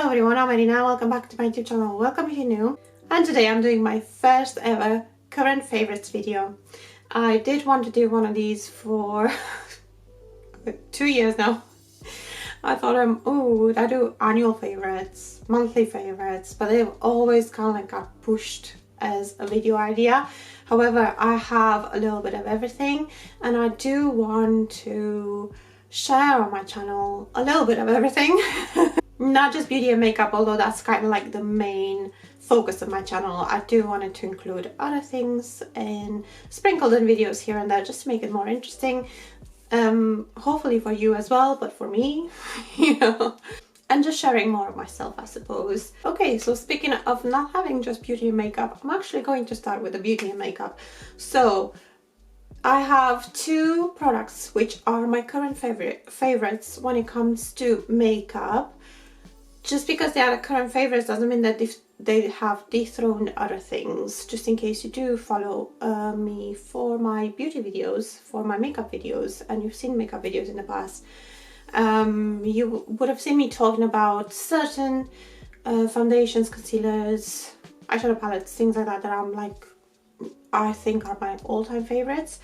everyone, I'm Marina. Welcome back to my YouTube channel. Welcome if you're new. And today I'm doing my first ever current favorites video. I did want to do one of these for 2 years now. I thought I do annual favorites, monthly favorites, but they've always kind of like got pushed as a video idea. However, I have a little bit of everything, and I do want to share on my channel a little bit of everything. Not just beauty and makeup, although that's kind of like the main focus of my channel. I do want it to include other things and sprinkled in videos here and there just to make it more interesting. Hopefully for you as well, but for me, you know, and just sharing more of myself, I suppose. Okay, so speaking of not having just beauty and makeup, I'm actually going to start with the beauty and makeup. So I have two products which are my current favorites when it comes to makeup. Just because they are the current favorites doesn't mean that they have dethroned other things. Just in case you do follow me for my beauty videos, for my makeup videos, and you've seen makeup videos in the past, you would have seen me talking about certain foundations, concealers, eyeshadow palettes, things like that, that I think are my all-time favorites.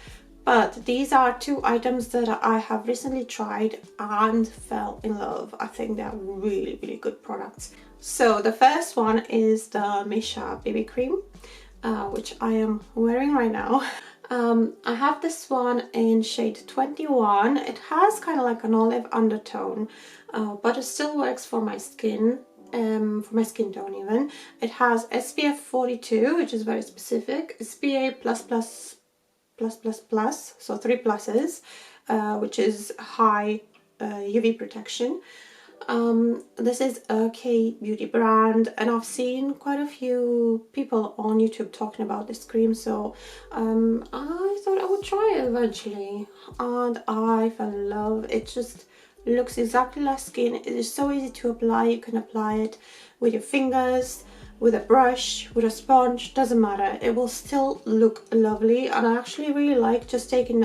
But these are two items that I have recently tried and fell in love. I think they are really, really good products. So the first one is the Misha BB cream, which I am wearing right now. I have this one in shade 21. It has kind of like an olive undertone, but it still works for my skin. For my skin tone even. It has SPF 42, which is very specific, SPA+++++, so 3 pluses, which is high UV protection. This is a K-beauty brand, and I've seen quite a few people on YouTube talking about this cream, so I thought I would try it eventually, and I fell in love. It just looks exactly like skin. It is so easy to apply. You can apply it with your fingers, with a brush, with a sponge, doesn't matter. It will still look lovely, and I actually really like just taking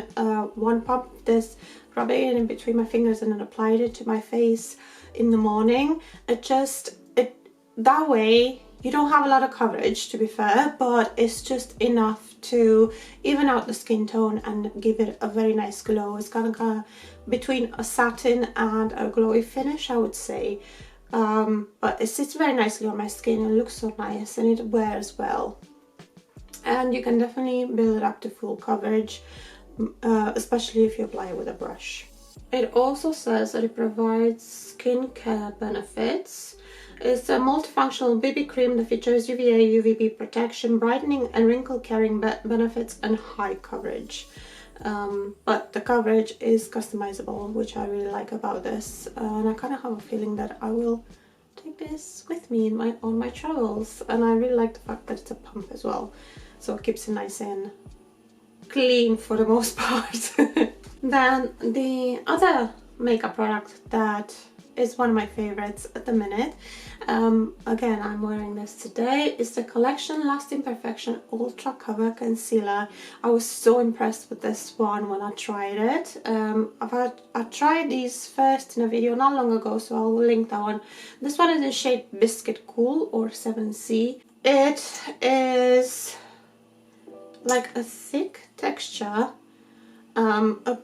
one pump of this, rubbing it in between my fingers, and then applying it to my face in the morning. That way you don't have a lot of coverage, to be fair, but it's just enough to even out the skin tone and give it a very nice glow. It's kind of between a satin and a glowy finish, I would say. But it sits very nicely on my skin and looks so nice, and it wears well. And you can definitely build it up to full coverage, especially if you apply it with a brush. It also says that it provides skincare benefits. It's a multifunctional BB cream that features UVA, UVB protection, brightening and wrinkle carrying benefits, and high coverage. But the coverage is customizable, which I really like about this, and I kind of have a feeling that I will take this with me on my travels. And I really like the fact that it's a pump as well, so it keeps it nice and clean for the most part. Then the other makeup product that is one of my favorites at the minute, again I'm wearing this today, is the Collection Lasting Perfection Ultra Cover Concealer. I was so impressed with this one when I tried it. I tried these first in a video not long ago, so I'll link that one. This one is in shade Biscuit Cool, or 7C. It is like a thick texture. It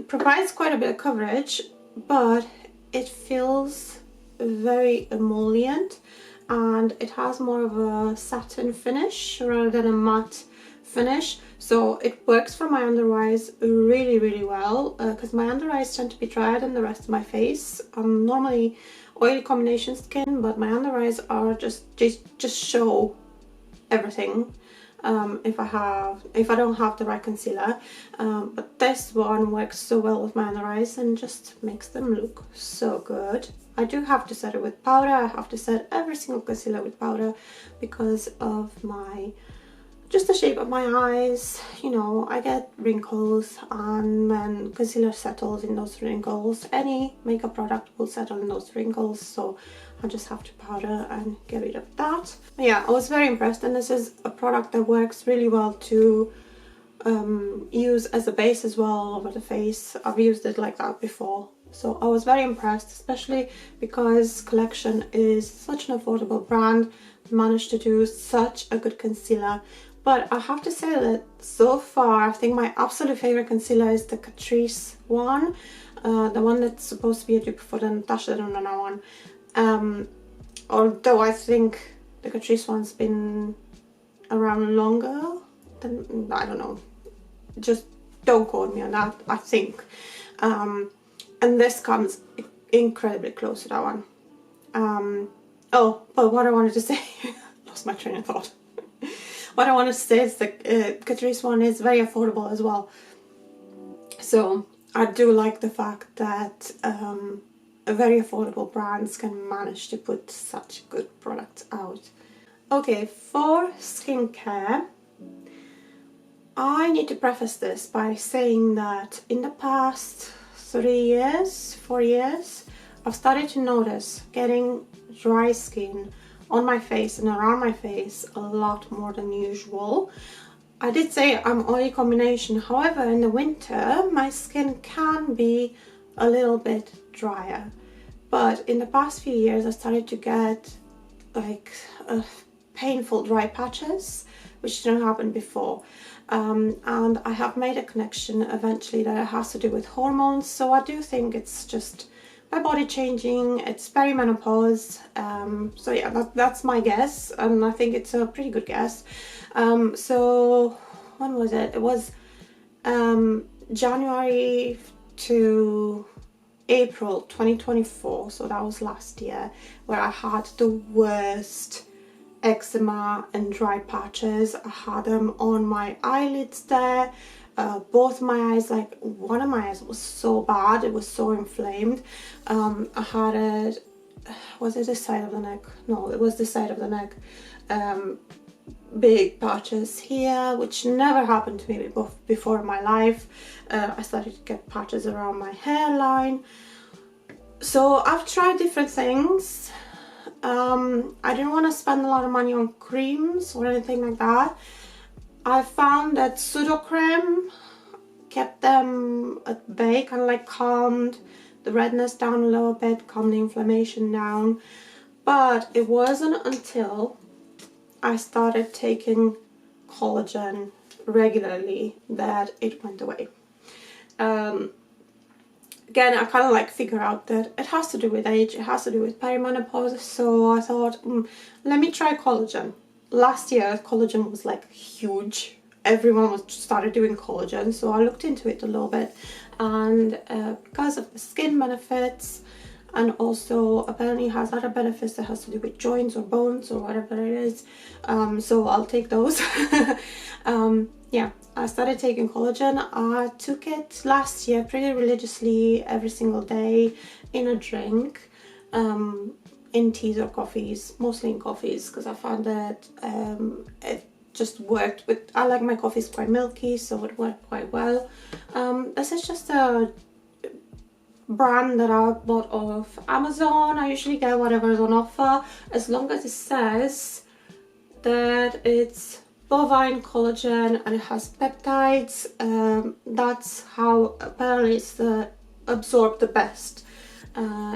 provides quite a bit of coverage, but it feels very emollient, and it has more of a satin finish rather than a matte finish, so it works for my under eyes really, really well, because my under eyes tend to be drier than the rest of my face. I'm normally oily combination skin, but my under eyes are just show everything if I don't have the right concealer, but this one works so well with my under eyes and just makes them look so good. I do have to set it with powder. I have to set every single concealer with powder because of just the shape of my eyes. You know, I get wrinkles, and when concealer settles in those wrinkles, any makeup product will settle in those wrinkles, so I just have to powder and get rid of that. But yeah, I was very impressed, and this is a product that works really well to use as a base as well over the face. I've used it like that before, So I was very impressed, especially because Collection is such an affordable brand, managed to do such a good concealer. But I have to say that so far, I think my absolute favorite concealer is the Catrice one, the one that's supposed to be a dupe for the Natasha Denona one. Although I think the Catrice one's been around longer than, I don't know, just don't quote me on that, I think. And this comes incredibly close to that one. Oh, but what I wanted to say, lost my train of thought. What I wanted to say is the Catrice one is very affordable as well. So I do like the fact that very affordable brands can manage to put such good products out. Okay, for skincare, I need to preface this by saying that in the past 3 years, 4 years, I've started to notice getting dry skin on my face and around my face a lot more than usual. I did say I'm oily combination, however in the winter my skin can be a little bit drier. But in the past few years I started to get like painful dry patches, which didn't happen before. And I have made a connection eventually that it has to do with hormones, so I do think it's just my body changing, it's perimenopause. So yeah, that's my guess, and I think it's a pretty good guess. So when was it? It was January to April 2024, so that was last year, where I had the worst eczema and dry patches. I had them on my eyelids there, both my eyes, like one of my eyes was so bad, it was so inflamed. I had it, was it the side of the neck? No, it was the side of the neck. Big patches here, which never happened to me before in my life. I started to get patches around my hairline. So I've tried different things. I didn't want to spend a lot of money on creams or anything like that. I found that pseudo-cream kept them at bay, kind of like calmed the redness down a little bit, calmed the inflammation down. But it wasn't until I started taking collagen regularly that it went away. Again, I kind of like figure out that it has to do with age, it has to do with perimenopause, so I thought, let me try collagen. Last year, collagen was like huge. Everyone was started doing collagen, so I looked into it a little bit, and because of the skin benefits, and also apparently has other benefits that has to do with joints or bones or whatever it is, so I'll take those. Yeah, I started taking collagen. I took it last year pretty religiously every single day in a drink, in teas or coffees, mostly in coffees, because I found that it just worked with, I like my coffees quite milky, so it worked quite well. This is just a brand that I bought off Amazon. I usually get whatever is on offer, as long as it says that it's bovine collagen and it has peptides. That's how apparently it's absorbed the best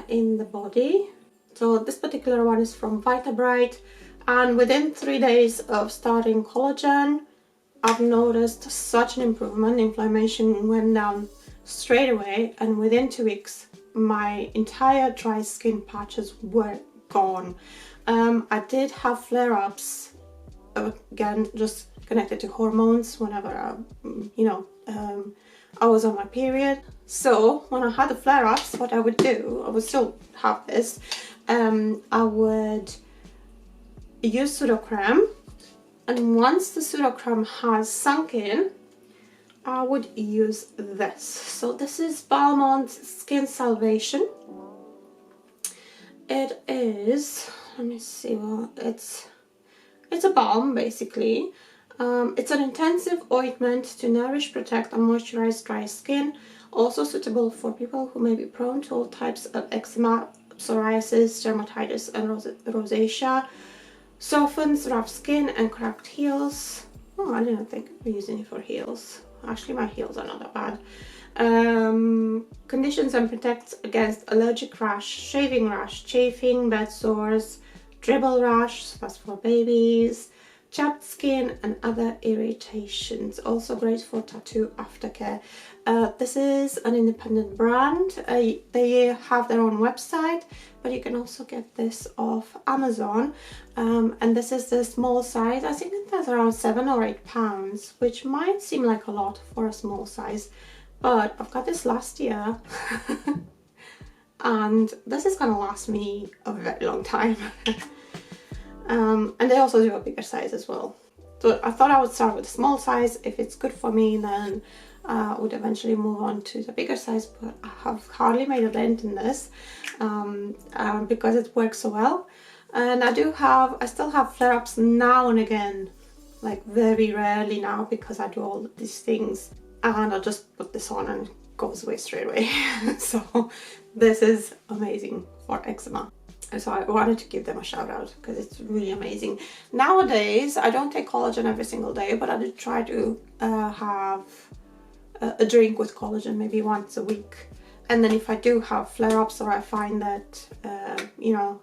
in the body. So this particular one is from Vitabright, and within 3 days of starting collagen, I've noticed such an improvement. Inflammation went down straight away, and within 2 weeks my entire dry skin patches were gone. I did have flare-ups, again just connected to hormones, whenever I was on my period. So when I had the flare-ups, what I would do, I would still have this, I would use pseudo-cream, and once the pseudo-cream has sunk in, I would use this. So this is Balmain's Skin Salvation. It is, let me see, well, it's a balm basically. It's an intensive ointment to nourish, protect and moisturize dry skin, also suitable for people who may be prone to all types of eczema, psoriasis, dermatitis and rosacea. Softens rough skin and cracked heels. Oh, I didn't think of using it for heels. Actually, my heels are not that bad. Conditions and protects against allergic rash, shaving rash, chafing, bed sores, dribble rash, that's for babies, chapped skin and other irritations. Also great for tattoo aftercare. This is an independent brand. They have their own website, but you can also get this off Amazon. And this is the small size. I think that's around £7 or £8, which might seem like a lot for a small size, but I've got this last year and this is gonna last me a very long time. And they also do a bigger size as well. So I thought I would start with the small size. If it's good for me, then I would eventually move on to the bigger size, but I have hardly made a dent in this because it works so well. And I still have flare-ups now and again, like very rarely now, because I do all these things, and I'll just put this on and it goes away straight away. So this is amazing for eczema. And so I wanted to give them a shout out because it's really amazing. Nowadays, I don't take collagen every single day, but I do try to have a drink with collagen maybe once a week. And then if I do have flare-ups or I find that, you know,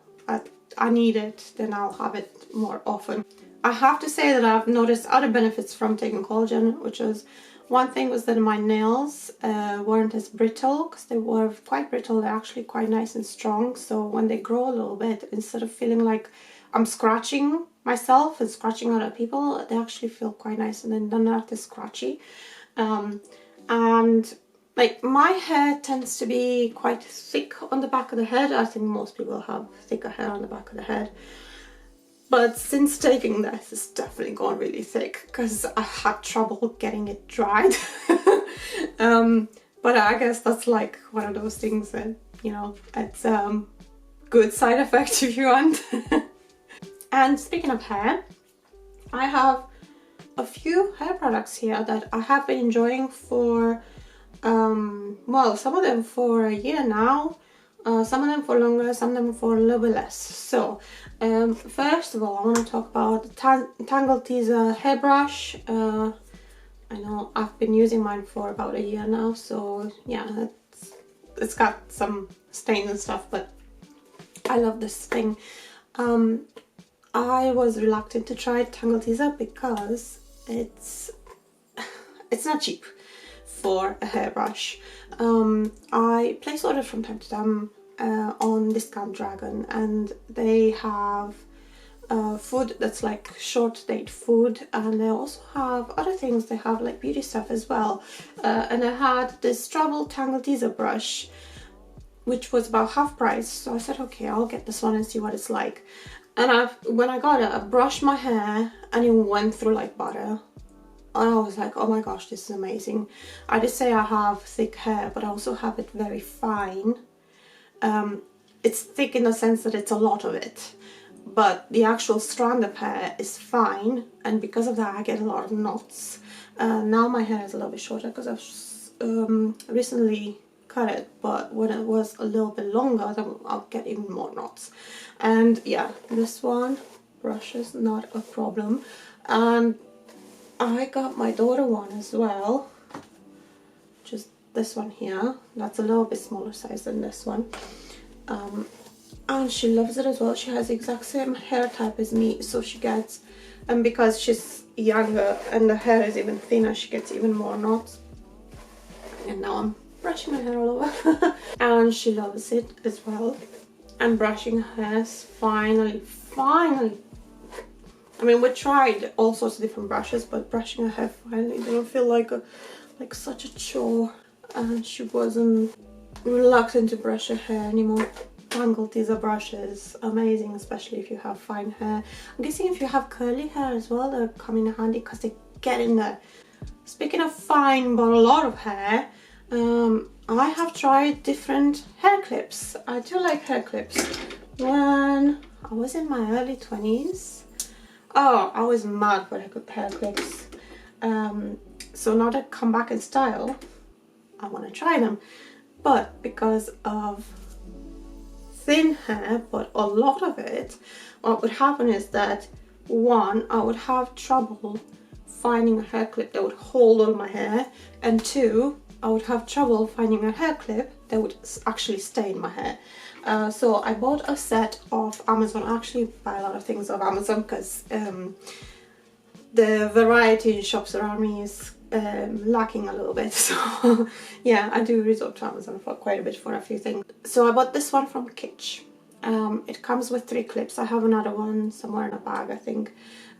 I need it, then I'll have it more often. I have to say that I've noticed other benefits from taking collagen, which is, one thing was that my nails weren't as brittle, because they were quite brittle. They're actually quite nice and strong. So when they grow a little bit, instead of feeling like I'm scratching myself and scratching other people, they actually feel quite nice and then they're not as scratchy. And like my hair tends to be quite thick on the back of the head. I think most people have thicker hair on the back of the head. But since taking this, it's definitely gone really thick because I had trouble getting it dried. But I guess that's like one of those things that, you know, it's good side effect if you want. And speaking of hair, I have a few hair products here that I have been enjoying for, well, some of them for a year now. Some of them for longer, some of them for a little bit less. So, first of all, I want to talk about the Tangle Teaser hairbrush. I know I've been using mine for about a year now, so yeah, it's got some stains and stuff, but I love this thing. I was reluctant to try Tangle Teaser because it's not cheap for a hairbrush. I place orders from time to time on Discount Dragon, and they have food that's like short date food, and they also have other things. They have like beauty stuff as well. And I had this travel Tangle Teaser brush, which was about half price, so I said okay, I'll get this one and see what it's like. And when I got it, I brushed my hair and it went through like butter. And I was like, oh my gosh, this is amazing. I did say I have thick hair, but I also have it very fine. It's thick in the sense that it's a lot of it, but the actual strand of hair is fine, and because of that I get a lot of knots. Now my hair is a little bit shorter because I've recently cut it, but when it was a little bit longer, then I'll get even more knots. And yeah, this one brushes not a problem. And I got my daughter one as well, just this one here. That's a little bit smaller size than this one. And she loves it as well. She has the exact same hair type as me, so she gets, and because she's younger and the hair is even thinner, she gets even more knots. And now I'm brushing my hair all over. And she loves it as well. And brushing her hair finally. I mean, we tried all sorts of different brushes, but brushing her hair finally didn't feel like such a chore. And she wasn't reluctant to brush her hair anymore. Tangle Teaser brushes, amazing, especially if you have fine hair. I'm guessing if you have curly hair as well, they'll come in handy because they get in there. Speaking of fine but a lot of hair, I have tried different hair clips. I do like hair clips. When I was in my early 20s, oh, I was mad for hair clips. So now that come back in style, I want to try them. But because of thin hair, but a lot of it, what would happen is that, one, I would have trouble finding a hair clip that would hold all my hair, and two, I would have trouble finding a hair clip that would actually stay in my hair. So I bought a set of Amazon. I actually buy a lot of things off Amazon because the variety in shops around me is lacking a little bit. So yeah, I do resort to Amazon for quite a bit for a few things. So I bought this one from Kitsch. It comes with 3 clips. I have another one somewhere in a bag, I think.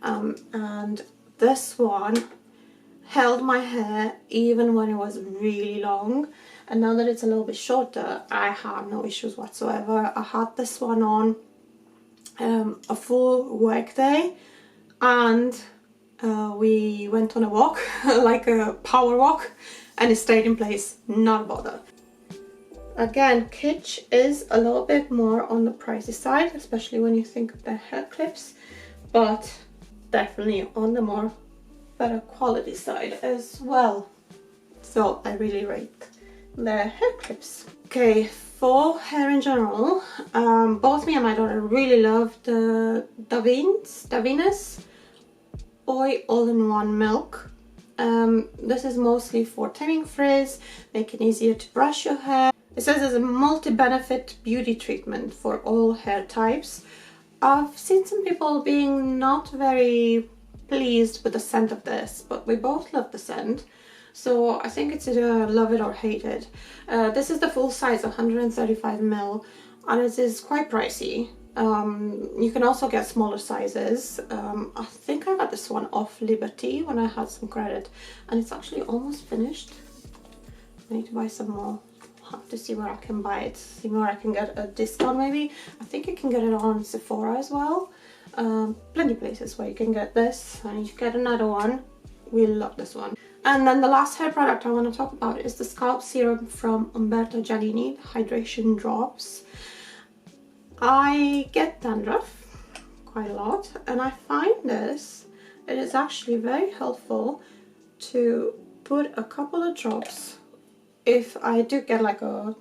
And this one held my hair even when it was really long, and now that it's a little bit shorter, I have no issues whatsoever. I had this one on a full work day, and we went on a walk, like a power walk, and it stayed in place, not a bother. Again, Kitsch is a little bit more on the pricey side, especially when you think of their hair clips, but definitely on the more better quality side as well. So I really rate their hair clips. Okay, for hair in general, both me and my daughter really love the Davines Oil All-in-One Milk. This is mostly for taming frizz, making it easier to brush your hair. It says it's a multi-benefit beauty treatment for all hair types. I've seen some people being not very pleased with the scent of this, but we both love the scent, so I think it's either love it or hate it. This is the full size, 135 ml, and it is quite pricey. You can also get smaller sizes. I think I got this one off Liberty when I had some credit, and it's actually almost finished. I need to buy some more. I'll have to see where I can buy it, see where I can get a discount maybe. I think you can get it on Sephora as well. Plenty of places where you can get this, and you get another one. We love this one. And then the last hair product I want to talk about is the scalp serum from Umberto Giannini, the hydration drops. I get dandruff quite a lot, and I find this, it is actually very helpful to put a couple of drops. If I do get like a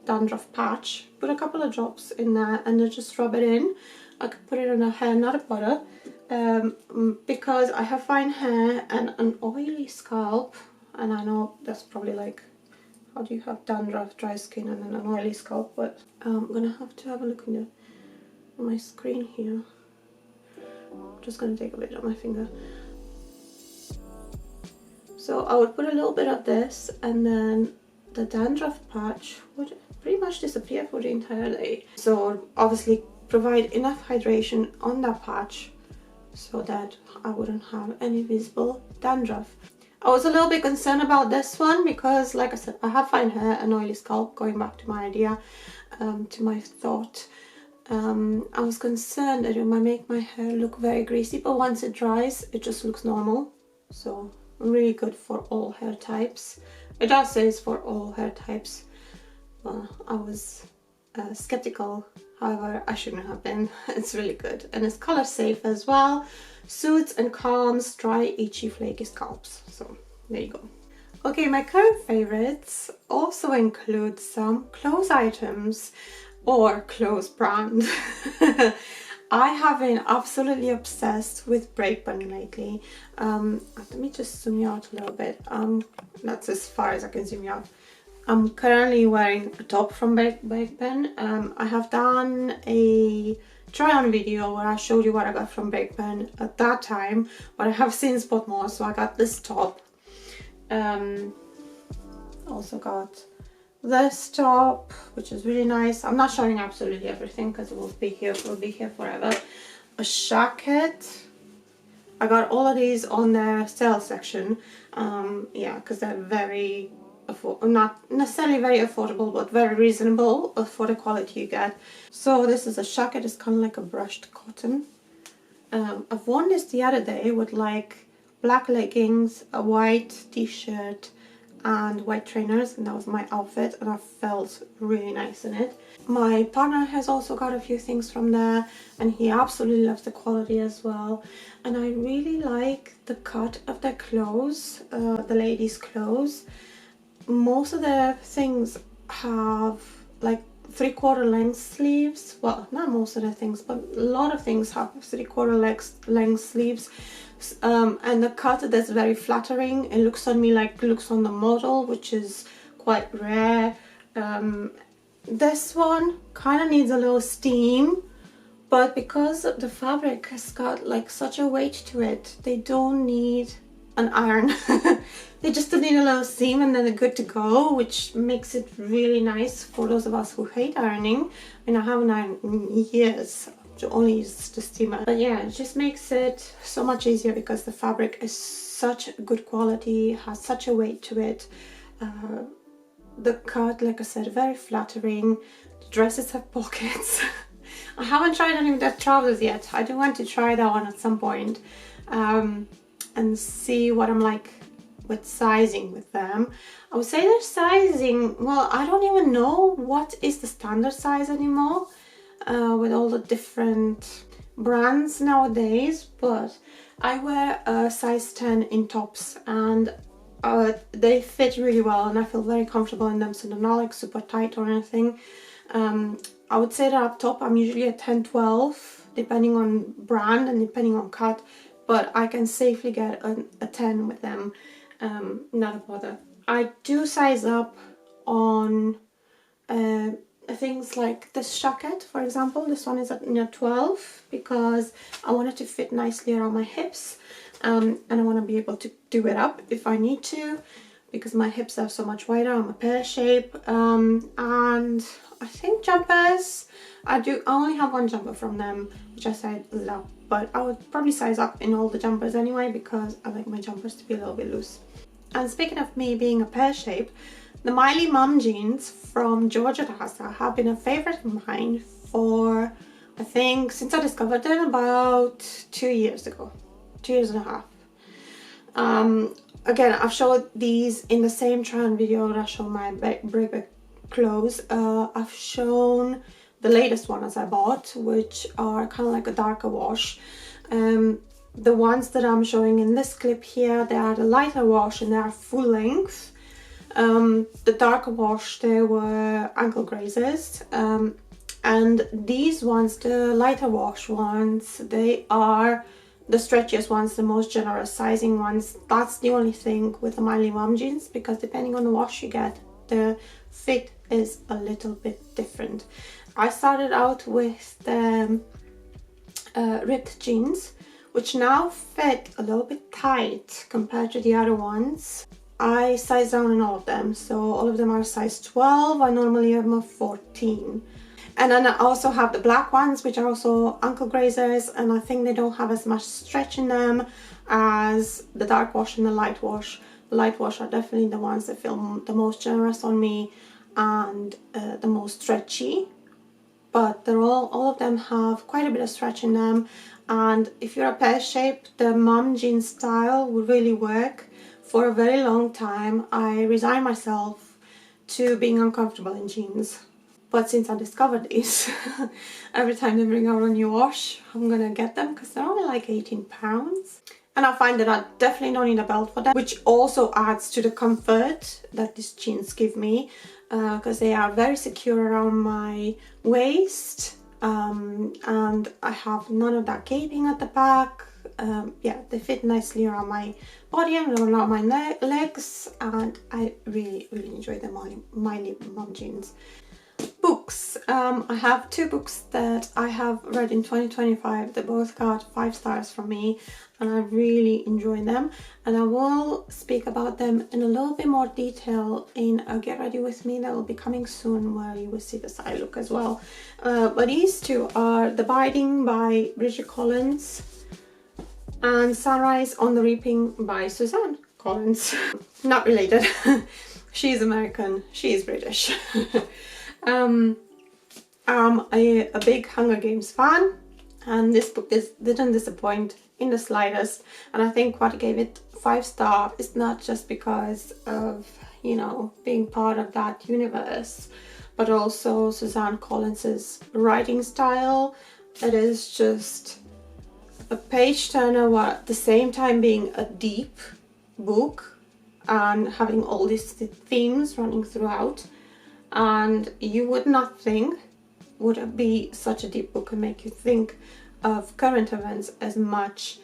dandruff patch, put a couple of drops in there and then just rub it in. I could put it on a hair, not a butter, because I have fine hair and an oily scalp, and I know that's probably like, how do you have dandruff, dry skin and then an oily scalp, but I'm gonna have to have a look on my screen here. I'm just gonna take a bit on my finger. So I would put a little bit of this, and then the dandruff patch would pretty much disappear for the entire day. So obviously provide enough hydration on that patch so that I wouldn't have any visible dandruff. I was a little bit concerned about this one because, like I said, I have fine hair and oily scalp, going back to my idea, to my thought. I was concerned that it might make my hair look very greasy, but once it dries, it just looks normal. So really good for all hair types. It does say it's for all hair types. Well, I was skeptical, however I shouldn't have been. It's really good, and it's color safe as well. Soothes and calms dry, itchy, flaky scalps. So there you go. Okay, my current favorites also include some clothes items or clothes brand. I have been absolutely obsessed with Breakburn lately. Let me just zoom you out a little bit. That's as far as I can zoom you out. I'm currently wearing a top from Breakburn. I have done a try-on video where I showed you what I got from Breakburn at that time, but I have since bought more, so I got this top. Also got this top, which is really nice. I'm not showing absolutely everything because it will be here forever. A jacket. I got all of these on their sale section. Yeah, because they're very not necessarily very affordable, but very reasonable for the quality you get. So this is a jacket. It's kind of like a brushed cotton. I've worn this the other day with like black leggings, a white t-shirt and white trainers, and that was my outfit, and I felt really nice in it. My partner has also got a few things from there, and he absolutely loves the quality as well. And I really like the cut of their clothes, the ladies' clothes. Most of their things have like 3/4 length sleeves. Well, not most of the things, but a lot of things have 3/4 length sleeves. And the cut that's very flattering. It looks on me like it looks on the model, which is quite rare. This one kind of needs a little steam, but because the fabric has got like such a weight to it, they don't need an iron. They just need a little steam and then they're good to go, which makes it really nice for those of us who hate ironing. I mean, I haven't ironed in years, only used the steamer. But yeah, it just makes it so much easier because the fabric is such good quality, has such a weight to it. The cut, like I said, very flattering. The dresses have pockets. I haven't tried any of their trousers yet. I do want to try that one at some point, and see what I'm like with sizing with them. I would say their sizing, well, I don't even know what is the standard size anymore with all the different brands nowadays, but I wear a size 10 in tops, and they fit really well and I feel very comfortable in them, so they're not like super tight or anything. I would say that up top I'm usually a 10-12 depending on brand and depending on cut, but I can safely get a 10 with them, not a bother. I do size up on things like this jacket, for example. This one is at 12 because I want it to fit nicely around my hips, and I want to be able to do it up if I need to because my hips are so much wider. I'm a pear shape, and I think jumpers, I only have one jumper from them which I size up, but I would probably size up in all the jumpers anyway because I like my jumpers to be a little bit loose. And speaking of me being a pear shape, the Miley Mom jeans from Georgia Dasa have been a favorite of mine for, I think, since I discovered them about 2 years ago, 2 years and a half. Again, I've showed these in the same try-on video that I show my big clothes. I've shown the latest ones I bought, which are kind of like a darker wash. The ones that I'm showing in this clip here, they are the lighter wash and they are full length. The darker wash, they were ankle grazers, and these ones, the lighter wash ones, they are the stretchiest ones, the most generous sizing ones. That's the only thing with the Miley Mom jeans, because depending on the wash you get, the fit is a little bit different. I started out with the ripped jeans, which now fit a little bit tight compared to the other ones. I size down in all of them, so all of them are size 12. I normally am a 14. And then I also have the black ones, which are also ankle grazers, and I think they don't have as much stretch in them as the dark wash and the light wash. The light wash are definitely the ones that feel the most generous on me and the most stretchy. But they're all of them have quite a bit of stretch in them, and if you're a pear shape, the mom jean style will really work. For a very long time I resigned myself to being uncomfortable in jeans, but since I discovered these, every time they bring out a new wash I'm gonna get them because they're only like £18, and I find that I definitely don't need a belt for them, which also adds to the comfort that these jeans give me, because they are very secure around my waist, and I have none of that gaping at the back. Yeah, they fit nicely around my body and around my legs, and I really enjoy the Miley Mom jeans. Books. I have 2 books that I have read in 2025. They both got 5 stars from me and I really enjoy them, and I will speak about them in a little bit more detail in a Get Ready With Me that will be coming soon, where you will see the side look as well. But these 2 are The Biding by Bridget Collins and Sunrise on the Reaping by Suzanne Collins. Not related. She's American, she's British. I'm a big Hunger Games fan, and this book didn't disappoint in the slightest, and I think what gave it 5 stars is not just because of, you know, being part of that universe, but also Suzanne Collins's writing style. It is just a page turner while at the same time being a deep book and having all these themes running throughout. and you would not think would it be such a deep book and make you think of current events as much,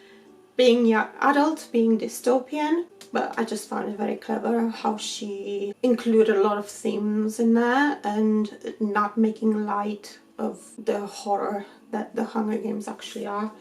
being young adult, being dystopian. But I just found it very clever how she included a lot of themes in there and not making light of the horror that the Hunger Games actually are.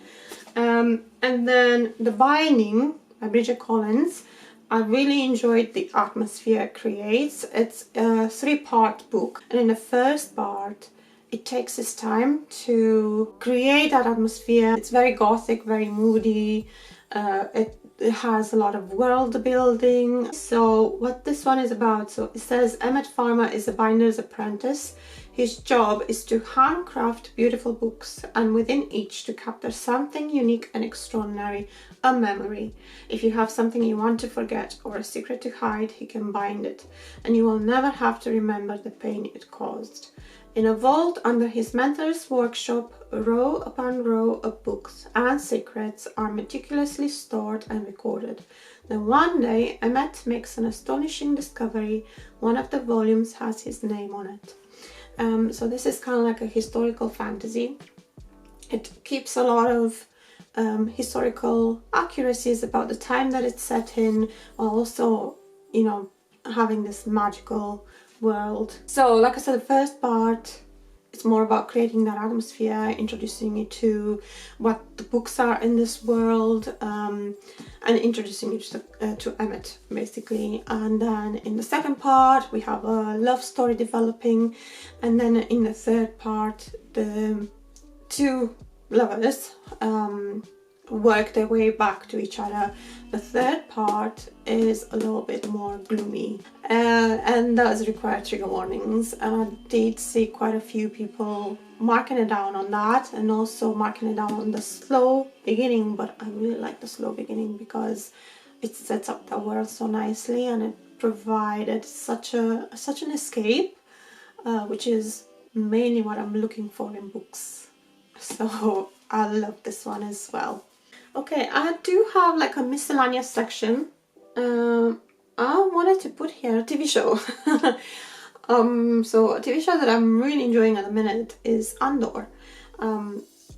And then The Binding by Bridget Collins. I really enjoyed the atmosphere it creates. It's a 3-part book, and in the first part it takes its time to create that atmosphere. It's very gothic, very moody. It has a lot of world building. So what this one is about, so it says Emmett Farmer is a binder's apprentice. His job is to handcraft beautiful books, and within each to capture something unique and extraordinary, a memory. If you have something you want to forget or a secret to hide, he can bind it, and you will never have to remember the pain it caused. In a vault under his mentor's workshop, row upon row of books and secrets are meticulously stored and recorded. Then one day, Emmett makes an astonishing discovery. One of the volumes has his name on it. So this is kind of like a historical fantasy. It keeps a lot of historical accuracies about the time that it's set in, while also, you know, having this magical world. So like I said, the first part, it's more about creating that atmosphere, introducing you to what the books are in this world, and introducing you to Emmett, basically. And then in the second part, we have a love story developing. And then in the third part, the two lovers work their way back to each other. The third part is a little bit more gloomy and does require trigger warnings, and I did see quite a few people marking it down on that, and also marking it down on the slow beginning. But I really like the slow beginning because it sets up the world so nicely, and it provided such an escape, which is mainly what I'm looking for in books. So I love this one as well. Okay, I do have like a miscellaneous section. I wanted to put here a TV show. So a TV show that I'm really enjoying at the minute is Andor.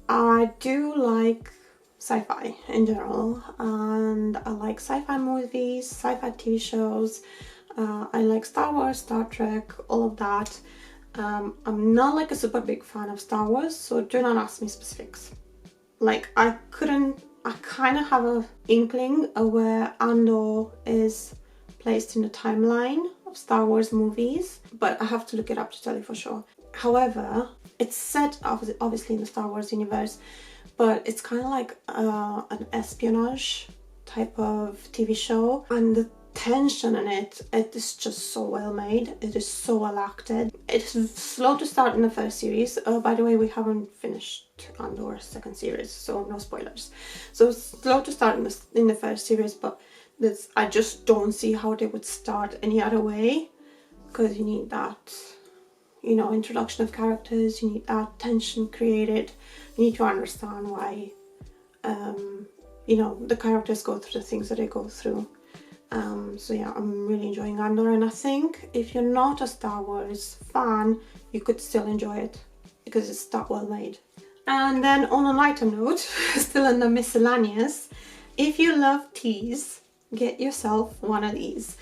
I do like sci-fi in general, and I like sci-fi movies, sci-fi TV shows. I like Star Wars, Star Trek, all of that. I'm not like a super big fan of Star Wars, so do not ask me specifics. Like I kind of have an inkling of where Andor is placed in the timeline of Star Wars movies, but I have to look it up to tell you for sure. However, it's set obviously in the Star Wars universe, but it's kind of like an espionage type of TV show, and the tension in it is just so well made. It is so well acted. It is slow to start in the first series. By the way, we haven't finished Andor's second series, so no spoilers. So it's slow to start in the first series, but I just don't see how they would start any other way, because you need that, you know, introduction of characters, you need that tension created, you need to understand why, you know, the characters go through the things that they go through. So yeah, I'm really enjoying Andor, and I think if you're not a Star Wars fan, you could still enjoy it because it's that well made. And then on a lighter note, still in the miscellaneous, if you love teas, get yourself one of these.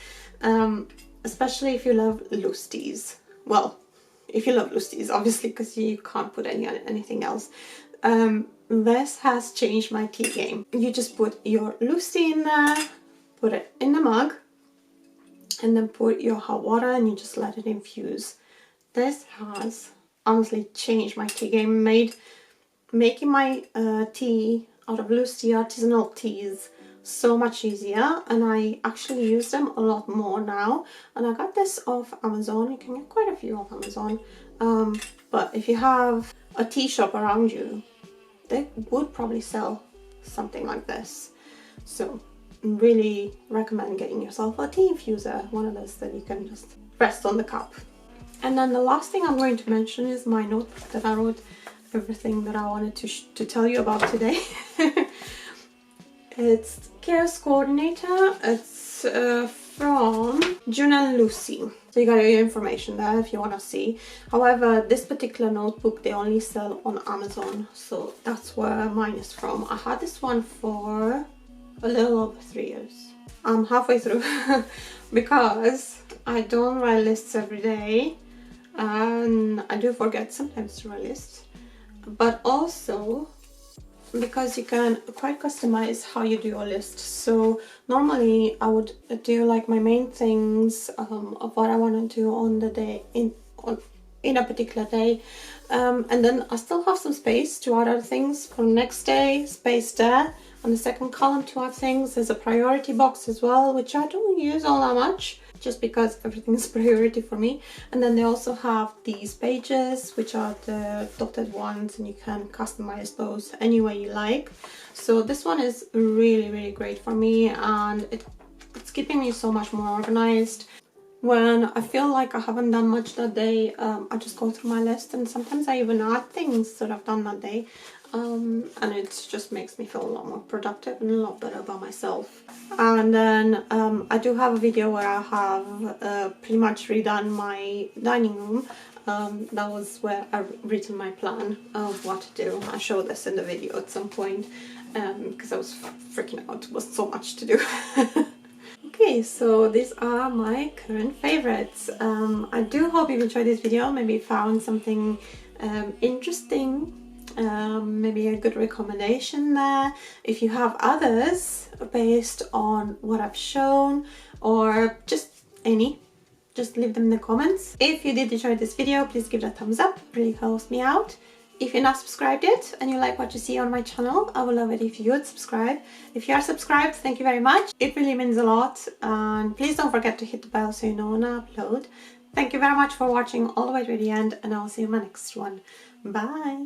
Especially if you love loose teas. Well, if you love loose teas, obviously, because you can't put anything else. This has changed my tea game. You just put your loose tea in there, put it in the mug, and then put your hot water, and you just let it infuse. This has honestly changed my tea game, making my tea out of loose tea, artisanal teas, so much easier, and I actually use them a lot more now. And I got this off Amazon. You can get quite a few off Amazon, but if you have a tea shop around you, they would probably sell something like this. So really recommend getting yourself a tea infuser, one of those that you can just rest on the cup. And then the last thing I'm going to mention is my notebook that I wrote everything that I wanted to tell you about today. It's Chaos Coordinator. It's from June and Lucy. So you got your information there if you want to see. However, this particular notebook they only sell on Amazon, so that's where mine is from. I had this one for a little over 3 years. I'm halfway through because I don't write lists every day, and I do forget sometimes to write lists, but also because you can quite customize how you do your list. So normally I would do like my main things of what I want to do on the day in a particular day, and then I still have some space to add other things for next day. Space there on the second column to add things. There's a priority box as well, which I don't use all that much, just because everything is priority for me. And then they also have these pages, which are the dotted ones, and you can customize those any way you like. So this one is really great for me, and it's keeping me so much more organized. When I feel like I haven't done much that day, I just go through my list, and sometimes I even add things that I've done that day. And it just makes me feel a lot more productive and a lot better about myself. And then I do have a video where I have pretty much redone my dining room. That was where I've written my plan of what to do. I showed this in the video at some point because I was freaking out. It was so much to do. Okay, so these are my current favorites. I do hope you enjoyed this video, maybe found something interesting, maybe a good recommendation there. If you have others based on what I've shown, or just any, just leave them in the comments. If you did enjoy this video, please give it a thumbs up, it really helps me out. If you're not subscribed yet and you like what you see on my channel, I would love it if you would subscribe. If you are subscribed, thank you very much. It really means a lot. And please don't forget to hit the bell so you know when I upload. Thank you very much for watching all the way to the end, and I'll see you in my next one. Bye!